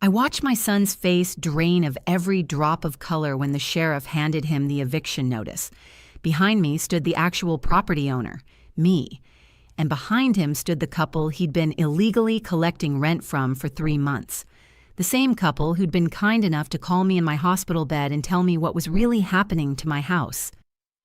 I watched my son's face drain of every drop of color when the sheriff handed him the eviction notice. Behind me stood the actual property owner, me, and behind him stood the couple he'd been illegally collecting rent from for 3 months. The same couple who'd been kind enough to call me in my hospital bed and tell me what was really happening to my house.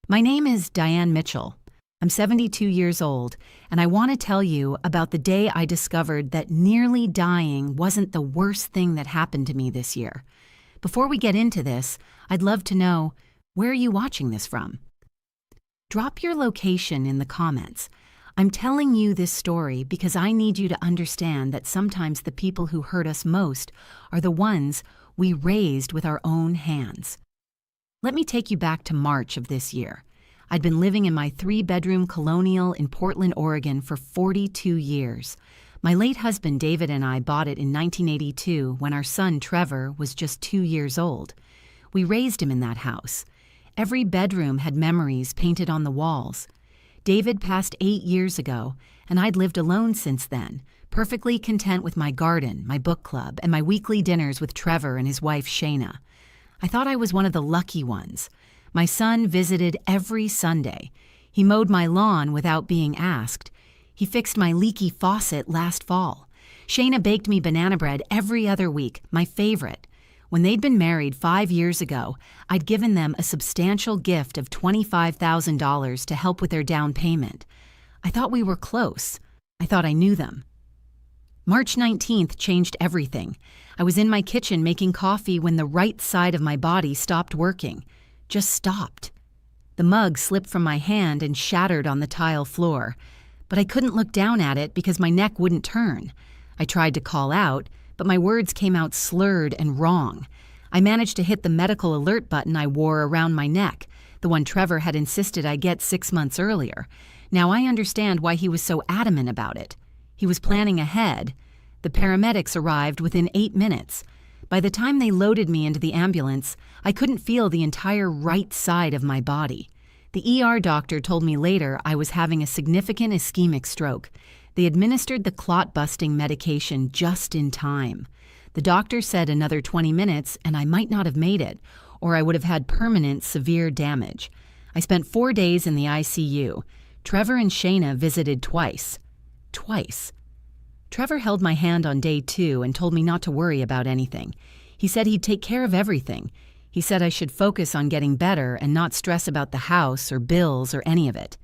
My name is Diane Mitchell. I'm 72 years old, and I want to tell you about the day I discovered that nearly dying wasn't the worst thing that happened to me this year. Before we get into this, I'd love to know, where are you watching this from? Drop your location in the comments. I'm telling you this story because I need you to understand that sometimes the people who hurt us most are the ones we raised with our own hands. Let me take you back to March of this year. I'd been living in my 3-bedroom colonial in Portland, Oregon for 42 years. My late husband David and I bought it in 1982 when our son Trevor was just 2 years old. We raised him in that house. Every bedroom had memories painted on the walls. David passed 8 years ago, and I'd lived alone since then, perfectly content with my garden, my book club, and my weekly dinners with Trevor and his wife Shayna. I thought I was one of the lucky ones. My son visited every Sunday. He mowed my lawn without being asked. He fixed my leaky faucet last fall. Shayna baked me banana bread every other week, my favorite. When they'd been married 5 years ago, I'd given them a substantial gift of $25,000 to help with their down payment. I thought we were close. I thought I knew them. March 19th changed everything. I was in my kitchen making coffee when the right side of my body stopped working. Just stopped. The mug slipped from my hand and shattered on the tile floor, but I couldn't look down at it because my neck wouldn't turn. I tried to call out, but my words came out slurred and wrong. I managed to hit the medical alert button I wore around my neck, the one Trevor had insisted I get 6 months earlier. Now I understand why he was so adamant about it. He was planning ahead. The paramedics arrived within 8 minutes. By the time they loaded me into the ambulance, I couldn't feel the entire right side of my body. The ER doctor told me later I was having a significant ischemic stroke. They administered the clot-busting medication just in time. The doctor said another 20 minutes and I might not have made it, or I would have had permanent severe damage. I spent 4 days in the ICU. Trevor and Shayna visited twice. Twice. Trevor held my hand on day 2 and told me not to worry about anything. He said he'd take care of everything. He said I should focus on getting better and not stress about the house or bills or any of it.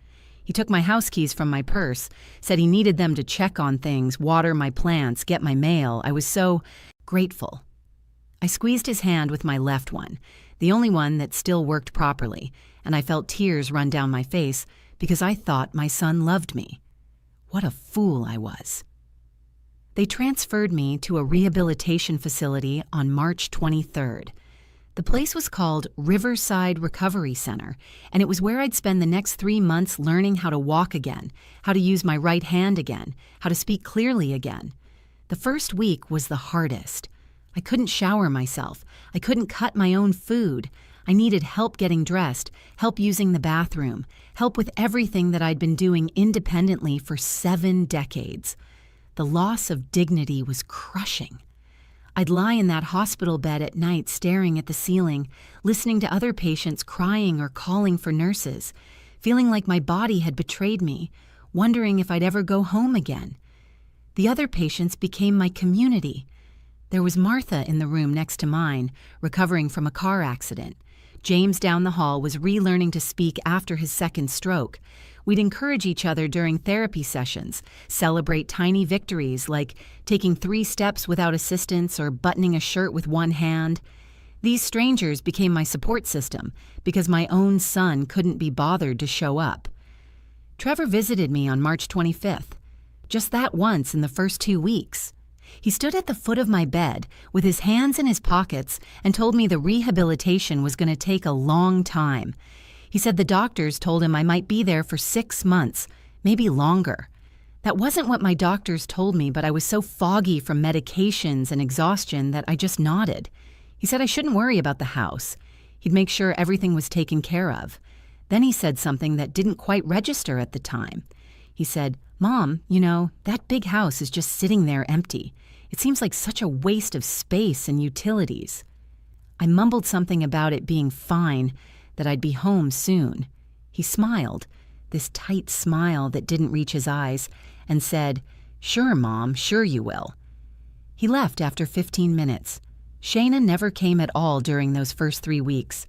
He took my house keys from my purse, said he needed them to check on things, water my plants, get my mail. I was so grateful. I squeezed his hand with my left one, the only one that still worked properly, and I felt tears run down my face because I thought my son loved me. What a fool I was. They transferred me to a rehabilitation facility on March 23rd. The place was called Riverside Recovery Center, and it was where I'd spend the next 3 months learning how to walk again, how to use my right hand again, how to speak clearly again. The first week was the hardest. I couldn't shower myself. I couldn't cut my own food. I needed help getting dressed, help using the bathroom, help with everything that I'd been doing independently for 7 decades. The loss of dignity was crushing. I'd lie in that hospital bed at night staring at the ceiling, listening to other patients crying or calling for nurses, feeling like my body had betrayed me, wondering if I'd ever go home again. The other patients became my community. There was Martha in the room next to mine, recovering from a car accident. James down the hall was relearning to speak after his second stroke. We'd encourage each other during therapy sessions, celebrate tiny victories like taking 3 steps without assistance or buttoning a shirt with one hand. These strangers became my support system because my own son couldn't be bothered to show up. Trevor visited me on March 25th, just that once in the first 2 weeks. He stood at the foot of my bed with his hands in his pockets and told me the rehabilitation was going to take a long time. He said the doctors told him I might be there for 6 months, maybe longer. That wasn't what my doctors told me, but I was so foggy from medications and exhaustion that I just nodded. He said I shouldn't worry about the house. He'd make sure everything was taken care of. Then he said something that didn't quite register at the time. He said, "Mom, that big house is just sitting there empty. It seems like such a waste of space and utilities. I mumbled something about it being fine, that I'd be home soon. He smiled, this tight smile that didn't reach his eyes, and said, "Sure, Mom, sure you will." He left after 15 minutes. Shayna never came at all during those first 3 weeks.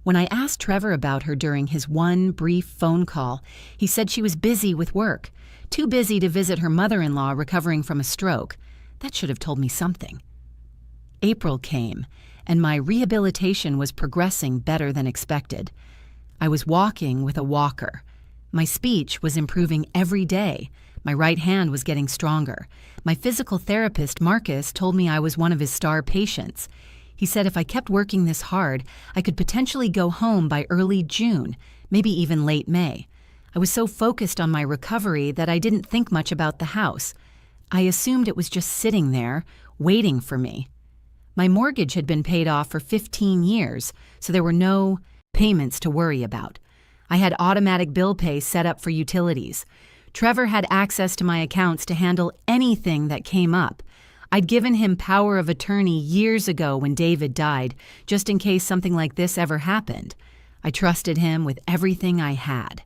When I asked Trevor about her during his one brief phone call, he said she was busy with work, too busy to visit her mother-in-law recovering from a stroke. That should have told me something. April came, and my rehabilitation was progressing better than expected. I was walking with a walker. My speech was improving every day. My right hand was getting stronger. My physical therapist, Marcus, told me I was one of his star patients. He said if I kept working this hard, I could potentially go home by early June, maybe even late May. I was so focused on my recovery that I didn't think much about the house. I assumed it was just sitting there, waiting for me. My mortgage had been paid off for 15 years, so there were no payments to worry about. I had automatic bill pay set up for utilities. Trevor had access to my accounts to handle anything that came up. I'd given him power of attorney years ago when David died, just in case something like this ever happened. I trusted him with everything I had.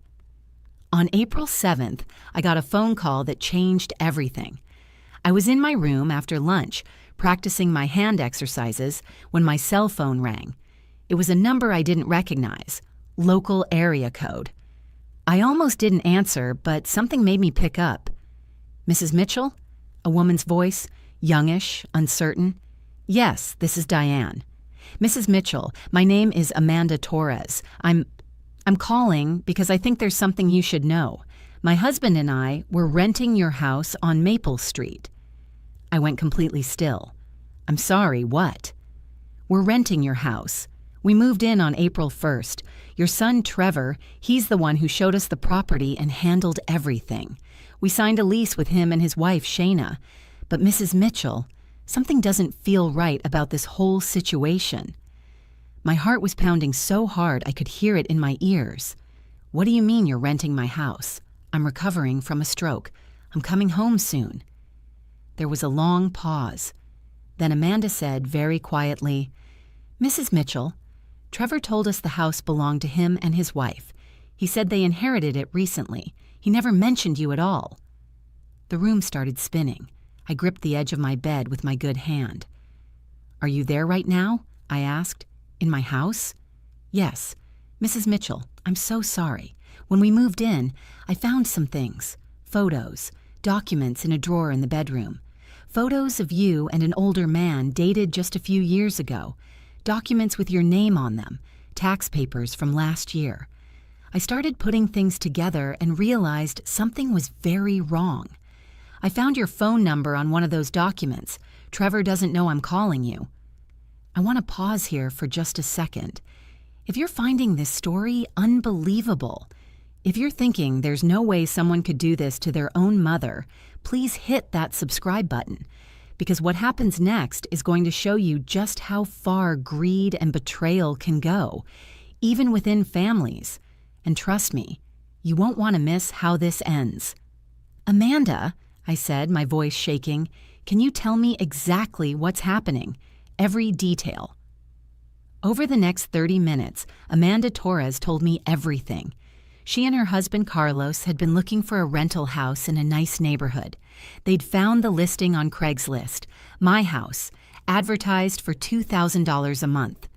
On April 7th, I got a phone call that changed everything. I was in my room after lunch, practicing my hand exercises, when my cell phone rang. It was a number I didn't recognize, local area code. I almost didn't answer, but something made me pick up. "Mrs. Mitchell?" A woman's voice, youngish, uncertain. "Yes, this is Diane." "Mrs. Mitchell, my name is Amanda Torres. I'm calling because I think there's something you should know. My husband and I were renting your house on Maple Street." I went completely still. "I'm sorry, what?" "We're renting your house. We moved in on April 1st. Your son, Trevor, he's the one who showed us the property and handled everything. We signed a lease with him and his wife, Shayna. But Mrs. Mitchell, something doesn't feel right about this whole situation." My heart was pounding so hard I could hear it in my ears. "What do you mean you're renting my house? I'm recovering from a stroke. I'm coming home soon." There was a long pause. Then Amanda said very quietly, "Mrs. Mitchell, Trevor told us the house belonged to him and his wife. He said they inherited it recently. He never mentioned you at all." The room started spinning. I gripped the edge of my bed with my good hand. "Are you there right now?" I asked. "In my house?" "Yes. Mrs. Mitchell, I'm so sorry. When we moved in, I found some things. Photos, documents in a drawer in the bedroom. Photos of you and an older man dated just a few years ago. Documents with your name on them, tax papers from last year. I started putting things together and realized something was very wrong. I found your phone number on one of those documents. Trevor doesn't know I'm calling you." I want to pause here for just a second. If you're finding this story unbelievable, if you're thinking there's no way someone could do this to their own mother, please hit that subscribe button, because what happens next is going to show you just how far greed and betrayal can go, even within families. And trust me, you won't want to miss how this ends. "Amanda," I said, my voice shaking, "can you tell me exactly what's happening? Every detail." Over the next 30 minutes, Amanda Torres told me everything. She and her husband Carlos had been looking for a rental house in a nice neighborhood. They'd found the listing on Craigslist, my house, advertised for $2,000 a month.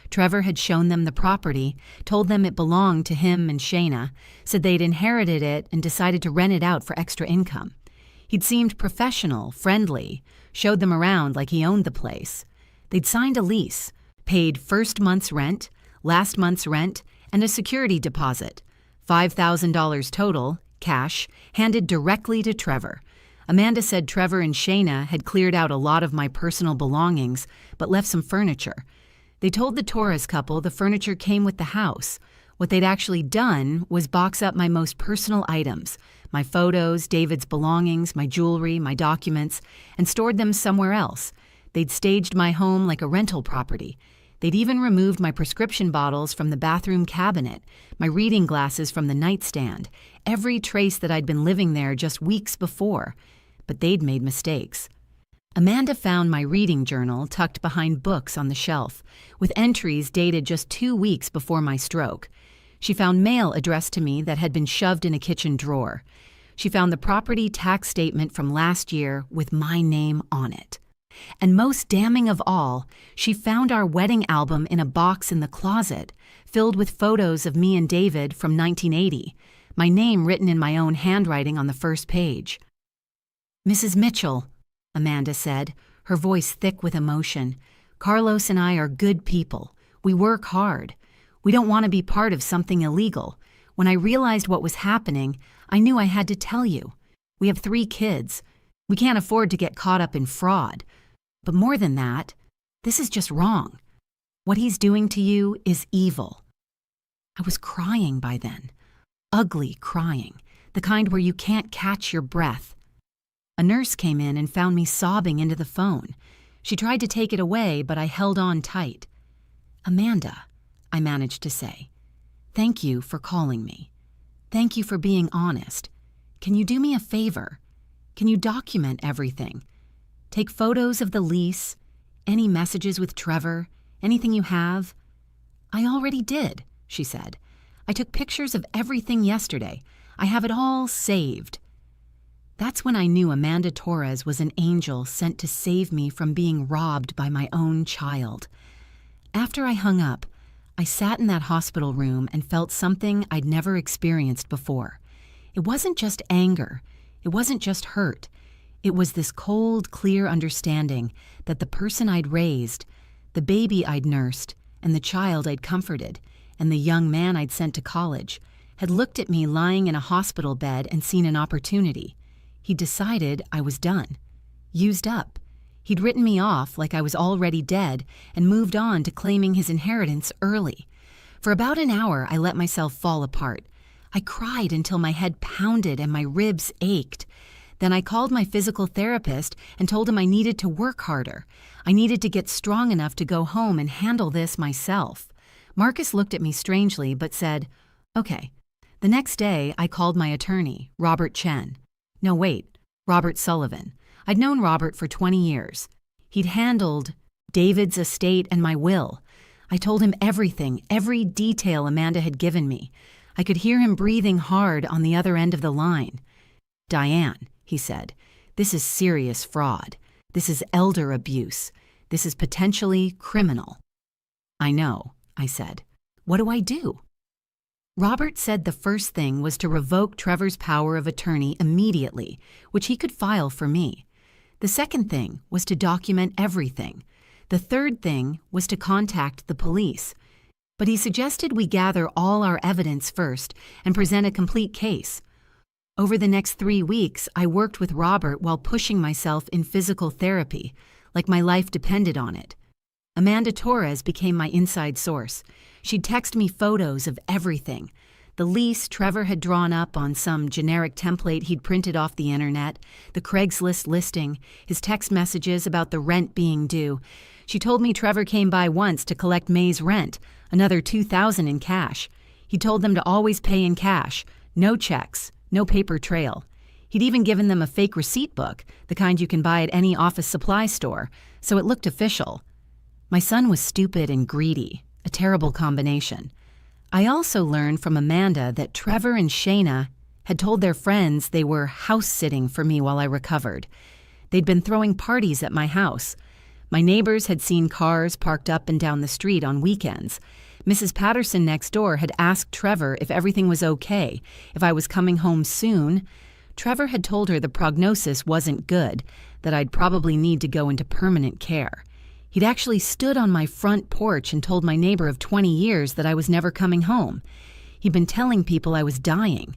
Trevor had shown them the property, told them it belonged to him and Shayna, said they'd inherited it and decided to rent it out for extra income. He'd seemed professional, friendly, showed them around like he owned the place. They'd signed a lease, paid first month's rent, last month's rent, and a security deposit. $5,000 total, cash, handed directly to Trevor. Amanda said Trevor and Shayna had cleared out a lot of my personal belongings, but left some furniture. They told the Torres couple the furniture came with the house. What they'd actually done was box up my most personal items, my photos, David's belongings, my jewelry, my documents, and stored them somewhere else. They'd staged my home like a rental property. They'd even removed my prescription bottles from the bathroom cabinet, my reading glasses from the nightstand, every trace that I'd been living there just weeks before. But they'd made mistakes. Amanda found my reading journal tucked behind books on the shelf, with entries dated just 2 weeks before my stroke. She found mail addressed to me that had been shoved in a kitchen drawer. She found the property tax statement from last year with my name on it. And most damning of all, she found our wedding album in a box in the closet, filled with photos of me and David from 1980, my name written in my own handwriting on the first page. "Mrs. Mitchell," Amanda said, her voice thick with emotion, "Carlos and I are good people. We work hard. We don't want to be part of something illegal. When I realized what was happening, I knew I had to tell you. We have 3 kids. We can't afford to get caught up in fraud. But more than that, this is just wrong. What he's doing to you is evil." I was crying by then. Ugly crying, the kind where you can't catch your breath. A nurse came in and found me sobbing into the phone. She tried to take it away, but I held on tight. "Amanda," I managed to say, "thank you for calling me. Thank you for being honest. Can you do me a favor? Can you document everything? Take photos of the lease, any messages with Trevor, anything you have?" "I already did," she said. "I took pictures of everything yesterday. I have it all saved." That's when I knew Amanda Torres was an angel sent to save me from being robbed by my own child. After I hung up, I sat in that hospital room and felt something I'd never experienced before. It wasn't just anger. It wasn't just hurt. It was this cold, clear understanding that the person I'd raised, the baby I'd nursed, and the child I'd comforted, and the young man I'd sent to college, had looked at me lying in a hospital bed and seen an opportunity. He'd decided I was done, used up. He'd written me off like I was already dead and moved on to claiming his inheritance early. For about an hour, I let myself fall apart. I cried until my head pounded and my ribs ached. Then I called my physical therapist and told him I needed to work harder. I needed to get strong enough to go home and handle this myself. Marcus looked at me strangely but said, "Okay." The next day, I called my attorney, Robert Chen. No, wait, Robert Sullivan. I'd known Robert for 20 years. He'd handled David's estate and my will. I told him everything, every detail Amanda had given me. I could hear him breathing hard on the other end of the line. "Diane," he said, "this is serious fraud. This is elder abuse. This is potentially criminal." "I know," I said. "What do I do?" Robert said the first thing was to revoke Trevor's power of attorney immediately, which he could file for me. The second thing was to document everything. The third thing was to contact the police. But he suggested we gather all our evidence first and present a complete case. Over the next 3 weeks, I worked with Robert while pushing myself in physical therapy, like my life depended on it. Amanda Torres became my inside source. She'd text me photos of everything. The lease Trevor had drawn up on some generic template he'd printed off the internet, the Craigslist listing, his text messages about the rent being due. She told me Trevor came by once to collect May's rent, another $2,000 in cash. He told them to always pay in cash, no checks, no paper trail. He'd even given them a fake receipt book, the kind you can buy at any office supply store, so it looked official. My son was stupid and greedy, a terrible combination. I also learned from Amanda that Trevor and Shayna had told their friends they were house-sitting for me while I recovered. They'd been throwing parties at my house. My neighbors had seen cars parked up and down the street on weekends. Mrs. Patterson next door had asked Trevor if everything was okay, if I was coming home soon. Trevor had told her the prognosis wasn't good, that I'd probably need to go into permanent care. He'd actually stood on my front porch and told my neighbor of 20 years that I was never coming home. He'd been telling people I was dying,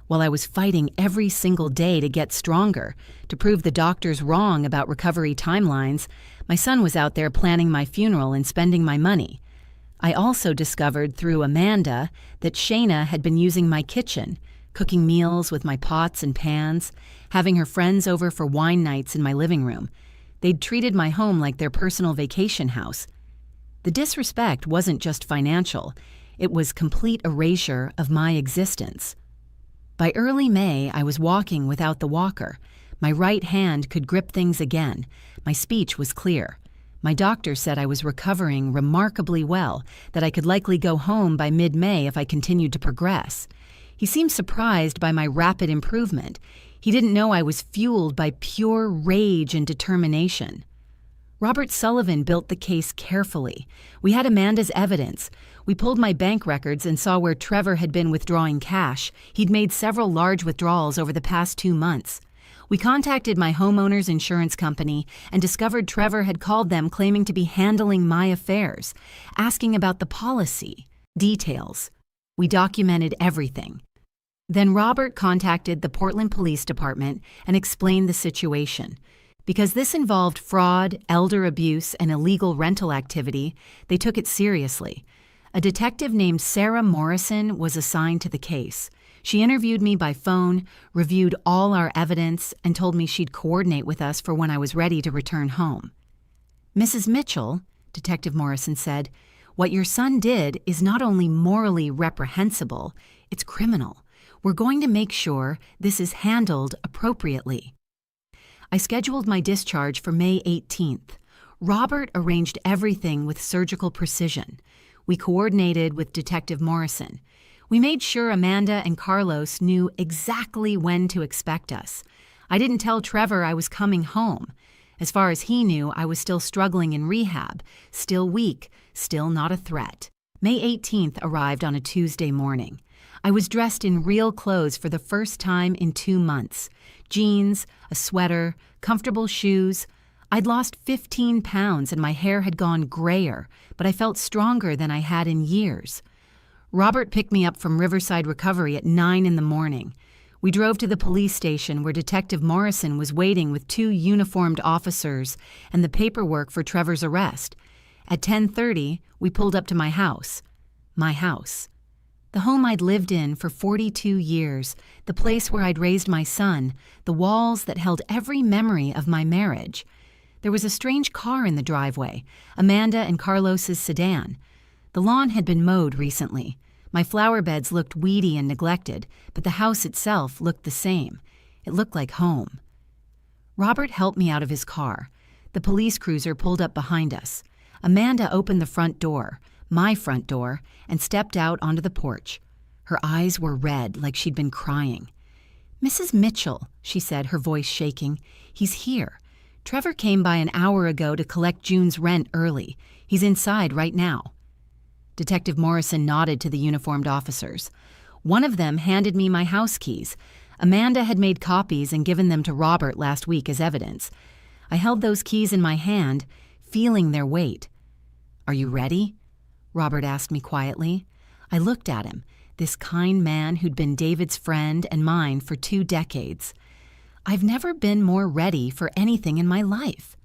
while I was fighting every single day to get stronger, to prove the doctors wrong about recovery timelines. My son was out there planning my funeral and spending my money. I also discovered through Amanda that Shayna had been using my kitchen, cooking meals with my pots and pans, having her friends over for wine nights in my living room. They'd treated my home like their personal vacation house. The disrespect wasn't just financial. It was complete erasure of my existence. By early May, I was walking without the walker. My right hand could grip things again. My speech was clear. My doctor said I was recovering remarkably well, that I could likely go home by mid-May if I continued to progress. He seemed surprised by my rapid improvement. He didn't know I was fueled by pure rage and determination. Robert Sullivan built the case carefully. We had Amanda's evidence. We pulled my bank records and saw where Trevor had been withdrawing cash. He'd made several large withdrawals over the past 2 months. We contacted my homeowner's insurance company and discovered Trevor had called them claiming to be handling my affairs, asking about the policy, details. We documented everything. Then Robert contacted the Portland Police Department and explained the situation. Because this involved fraud, elder abuse, and illegal rental activity, they took it seriously. A detective named Sarah Morrison was assigned to the case. She interviewed me by phone, reviewed all our evidence, and told me she'd coordinate with us for when I was ready to return home. Mrs. Mitchell, Detective Morrison said, what your son did is not only morally reprehensible, it's criminal. We're going to make sure this is handled appropriately. I scheduled my discharge for May 18th. Robert arranged everything with surgical precision. We coordinated with Detective Morrison. We made sure Amanda and Carlos knew exactly when to expect us. I didn't tell Trevor I was coming home. As far as he knew, I was still struggling in rehab, still weak, still not a threat. May 18th arrived on a Tuesday morning. I was dressed in real clothes for the first time in 2 months. Jeans, a sweater, comfortable shoes. I'd lost 15 pounds and my hair had gone grayer, but I felt stronger than I had in years. Robert picked me up from Riverside Recovery at 9 in the morning. We drove to the police station where Detective Morrison was waiting with 2 uniformed officers and the paperwork for Trevor's arrest. At 10:30, we pulled up to my house. My house. The home I'd lived in for 42 years, the place where I'd raised my son, the walls that held every memory of my marriage. There was a strange car in the driveway, Amanda and Carlos's sedan. The lawn had been mowed recently. My flower beds looked weedy and neglected, but the house itself looked the same. It looked like home. Robert helped me out of his car. The police cruiser pulled up behind us. Amanda opened the front door, my front door, and stepped out onto the porch. Her eyes were red, like she'd been crying. "Mrs. Mitchell," she said, her voice shaking, "he's here. Trevor came by an hour ago to collect June's rent early. He's inside right now." Detective Morrison nodded to the uniformed officers. One of them handed me my house keys. Amanda had made copies and given them to Robert last week as evidence. I held those keys in my hand, feeling their weight. "Are you ready?" Robert asked me quietly. I looked at him, this kind man who'd been David's friend and mine for 2 decades. I've never been more ready for anything in my life.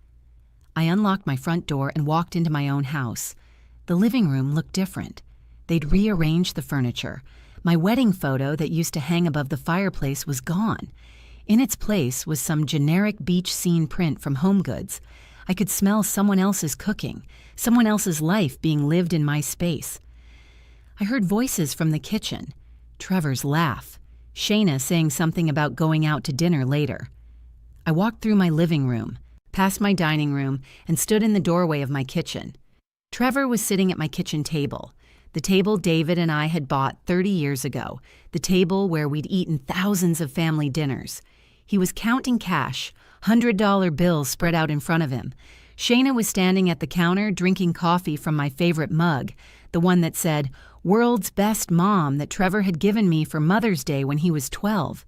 I unlocked my front door and walked into my own house. The living room looked different. They'd rearranged the furniture. My wedding photo that used to hang above the fireplace was gone. In its place was some generic beach scene print from HomeGoods. I could smell someone else's cooking, someone else's life being lived in my space. I heard voices from the kitchen. Trevor's laugh. Shayna saying something about going out to dinner later. I walked through my living room, past my dining room, and stood in the doorway of my kitchen. Trevor was sitting at my kitchen table, the table David and I had bought 30 years ago, the table where we'd eaten thousands of family dinners. He was counting cash, $100 bills spread out in front of him. Shayna was standing at the counter drinking coffee from my favorite mug, the one that said, "World's Best Mom," that Trevor had given me for Mother's Day when he was 12.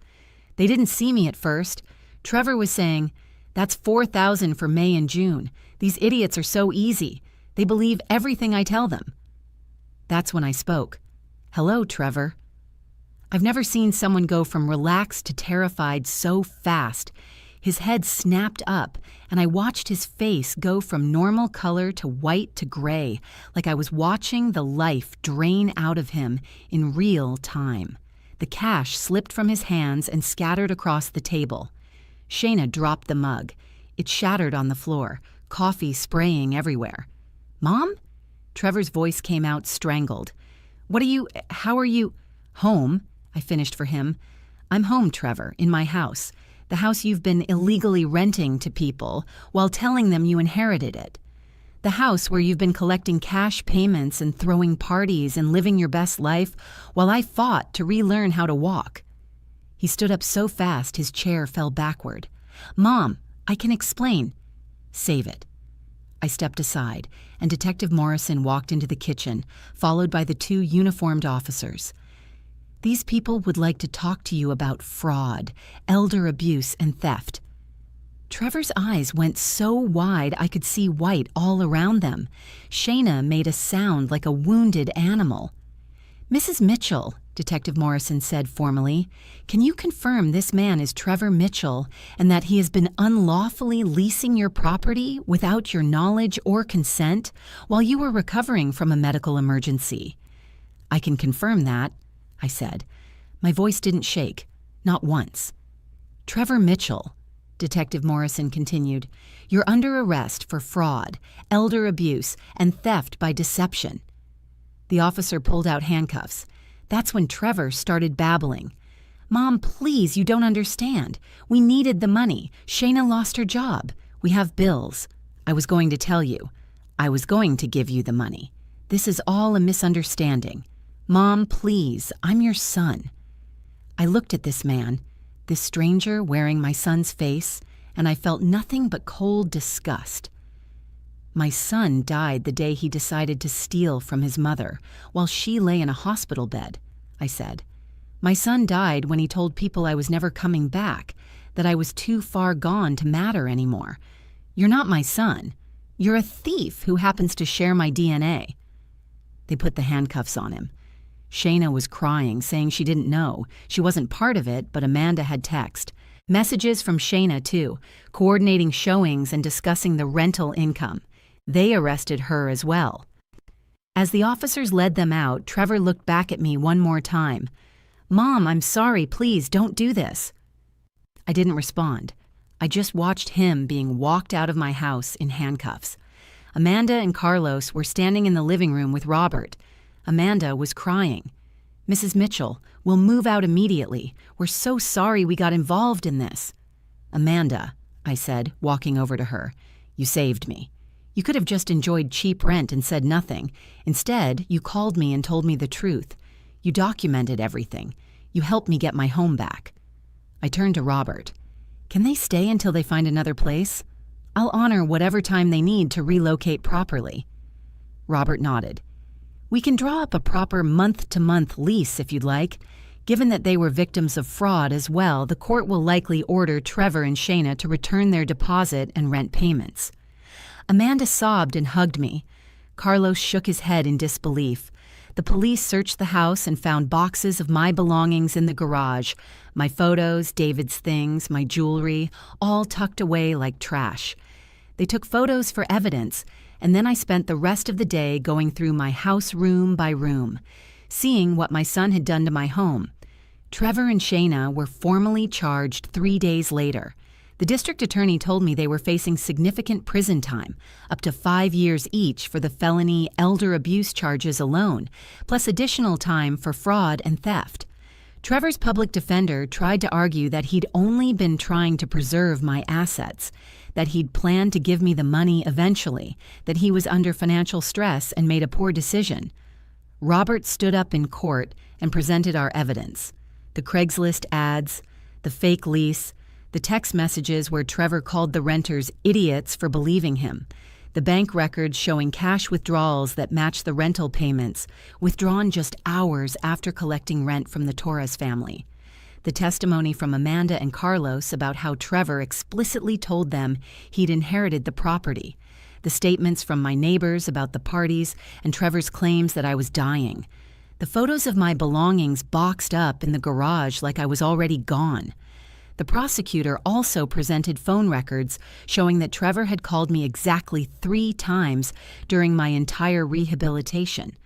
They didn't see me at first. Trevor was saying, "That's $4,000 for May and June. These idiots are so easy. They believe everything I tell them." That's when I spoke. "Hello, Trevor." I've never seen someone go from relaxed to terrified so fast. His head snapped up, and I watched his face go from normal color to white to gray, like I was watching the life drain out of him in real time. The cash slipped from his hands and scattered across the table. Shayna dropped the mug. It shattered on the floor, coffee spraying everywhere. "Mom?" Trevor's voice came out strangled. How are you? "Home," I finished for him. "I'm home, Trevor, in my house. The house you've been illegally renting to people while telling them you inherited it. The house where you've been collecting cash payments and throwing parties and living your best life while I fought to relearn how to walk. He stood up so fast his chair fell backward. "Mom, I can explain." "Save it." I stepped aside, and Detective Morrison walked into the kitchen, followed by the two uniformed officers. "These people would like to talk to you about fraud, elder abuse, and theft." Trevor's eyes went so wide I could see white all around them. Shayna made a sound like a wounded animal. "Mrs. Mitchell," Detective Morrison said formally, "can you confirm this man is Trevor Mitchell and that he has been unlawfully leasing your property without your knowledge or consent while you were recovering from a medical emergency?" "I can confirm that," I said. My voice didn't shake, not once. "Trevor Mitchell," Detective Morrison continued, "you're under arrest for fraud, elder abuse, and theft by deception." The officer pulled out handcuffs. That's when Trevor started babbling. "Mom, please, you don't understand. We needed the money. Shayna lost her job. We have bills. I was going to tell you. I was going to give you the money. This is all a misunderstanding. Mom, please, I'm your son." I looked at this man, this stranger wearing my son's face, and I felt nothing but cold disgust. "My son died the day he decided to steal from his mother while she lay in a hospital bed," I said. "My son died when he told people I was never coming back, that I was too far gone to matter anymore. You're not my son. You're a thief who happens to share my DNA." They put the handcuffs on him. Shayna was crying, saying she didn't know. She wasn't part of it, but Amanda had text. Messages from Shayna, too, coordinating showings and discussing the rental income. They arrested her as well. As the officers led them out, Trevor looked back at me one more time. "Mom, I'm sorry, please don't do this." I didn't respond. I just watched him being walked out of my house in handcuffs. Amanda and Carlos were standing in the living room with Robert. Amanda was crying. "Mrs. Mitchell, we'll move out immediately. We're so sorry we got involved in this." "Amanda," I said, walking over to her, "you saved me. You could have just enjoyed cheap rent and said nothing. Instead, you called me and told me the truth. You documented everything. You helped me get my home back." I turned to Robert. "Can they stay until they find another place? I'll honor whatever time they need to relocate properly." Robert nodded. "We can draw up a proper month-to-month lease if you'd like. Given that they were victims of fraud as well, the court will likely order Trevor and Shayna to return their deposit and rent payments." Amanda sobbed and hugged me. Carlos shook his head in disbelief. The police searched the house and found boxes of my belongings in the garage. My photos, David's things, my jewelry, all tucked away like trash. They took photos for evidence, and then I spent the rest of the day going through my house room by room, seeing what my son had done to my home. Trevor and Shayna were formally charged 3 days later. The district attorney told me they were facing significant prison time, up to 5 years each for the felony elder abuse charges alone, plus additional time for fraud and theft. Trevor's public defender tried to argue that he'd only been trying to preserve my assets, that he'd planned to give me the money eventually, that he was under financial stress and made a poor decision. Robert stood up in court and presented our evidence. The Craigslist ads, the fake lease, the text messages where Trevor called the renters idiots for believing him, the bank records showing cash withdrawals that matched the rental payments, withdrawn just hours after collecting rent from the Torres family, the testimony from Amanda and Carlos about how Trevor explicitly told them he'd inherited the property, the statements from my neighbors about the parties and Trevor's claims that I was dying, the photos of my belongings boxed up in the garage like I was already gone. The prosecutor also presented phone records showing that Trevor had called me exactly 3 times during my entire rehabilitation.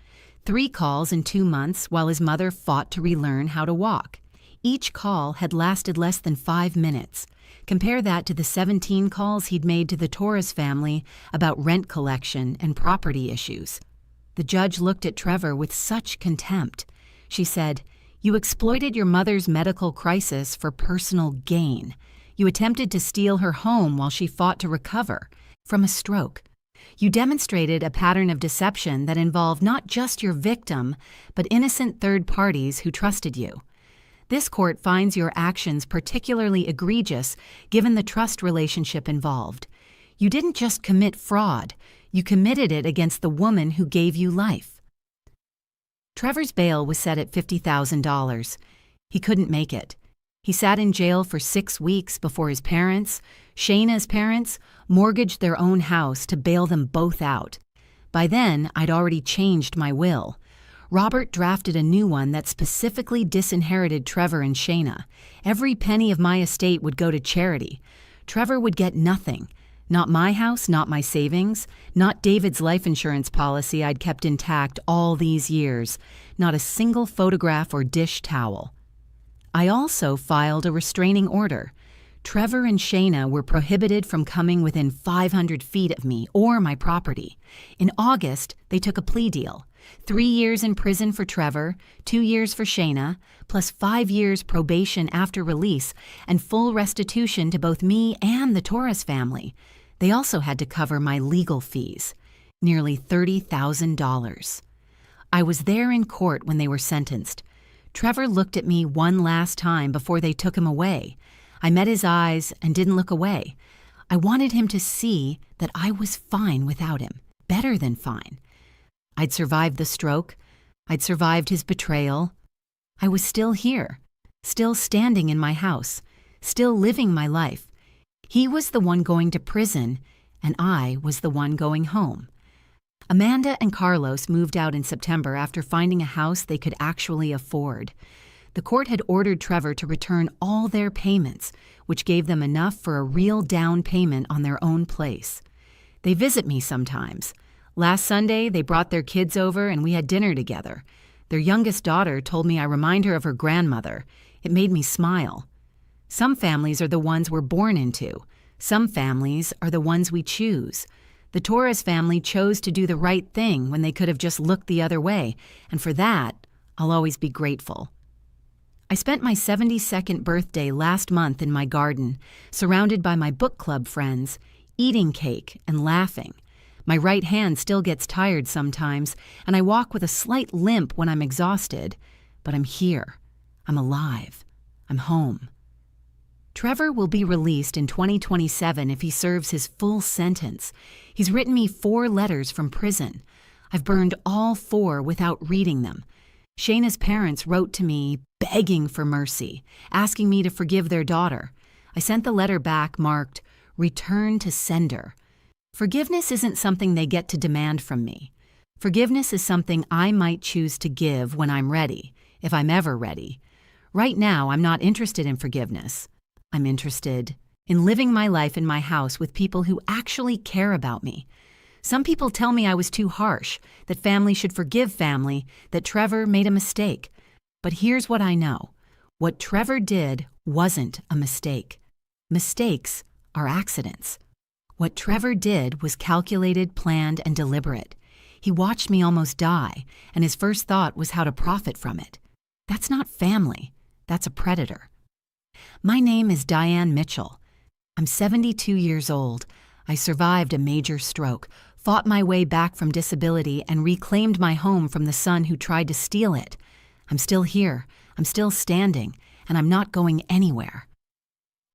3 calls in 2 months while his mother fought to relearn how to walk. Each call had lasted less than 5 minutes. Compare that to the 17 calls he'd made to the Torres family about rent collection and property issues. The judge looked at Trevor with such contempt. She said, "You exploited your mother's medical crisis for personal gain. You attempted to steal her home while she fought to recover from a stroke. You demonstrated a pattern of deception that involved not just your victim, but innocent third parties who trusted you. This court finds your actions particularly egregious given the trust relationship involved. You didn't just commit fraud, you committed it against the woman who gave you life. Trevor's bail was set at $50,000. He couldn't make it. He sat in jail for 6 weeks before his parents, Shayna's parents, mortgaged their own house to bail them both out. By then, I'd already changed my will. Robert drafted a new one that specifically disinherited Trevor and Shayna. Every penny of my estate would go to charity. Trevor would get nothing. Not my house, not my savings, not David's life insurance policy I'd kept intact all these years, not a single photograph or dish towel. I also filed a restraining order. Trevor and Shayna were prohibited from coming within 500 feet of me or my property. In August, they took a plea deal. 3 years in prison for Trevor, 2 years for Shayna, plus 5 years probation after release, and full restitution to both me and the Torres family. They also had to cover my legal fees, nearly $30,000. I was there in court when they were sentenced. Trevor looked at me one last time before they took him away. I met his eyes and didn't look away. I wanted him to see that I was fine without him, better than fine. I'd survived the stroke. I'd survived his betrayal. I was still here, still standing in my house, still living my life. He was the one going to prison, and I was the one going home. Amanda and Carlos moved out in September after finding a house they could actually afford. The court had ordered Trevor to return all their payments, which gave them enough for a real down payment on their own place. They visit me sometimes. Last Sunday, they brought their kids over and we had dinner together. Their youngest daughter told me I remind her of her grandmother. It made me smile. Some families are the ones we're born into. Some families are the ones we choose. The Torres family chose to do the right thing when they could have just looked the other way, and for that, I'll always be grateful. I spent my 72nd birthday last month in my garden, surrounded by my book club friends, eating cake and laughing. My right hand still gets tired sometimes, and I walk with a slight limp when I'm exhausted, but I'm here. I'm alive. I'm home. Trevor will be released in 2027 if he serves his full sentence. He's written me 4 letters from prison. I've burned all 4 without reading them. Shayna's parents wrote to me begging for mercy, asking me to forgive their daughter. I sent the letter back marked, "Return to sender." Forgiveness isn't something they get to demand from me. Forgiveness is something I might choose to give when I'm ready, if I'm ever ready. Right now, I'm not interested in forgiveness. I'm interested in living my life in my house with people who actually care about me. Some people tell me I was too harsh, that family should forgive family, that Trevor made a mistake. But here's what I know. What Trevor did wasn't a mistake. Mistakes are accidents. What Trevor did was calculated, planned, and deliberate. He watched me almost die, and his first thought was how to profit from it. That's not family. That's a predator. My name is Diane Mitchell. I'm 72 years old. I survived a major stroke, fought my way back from disability, and reclaimed my home from the son who tried to steal it. I'm still here. I'm still standing, and I'm not going anywhere.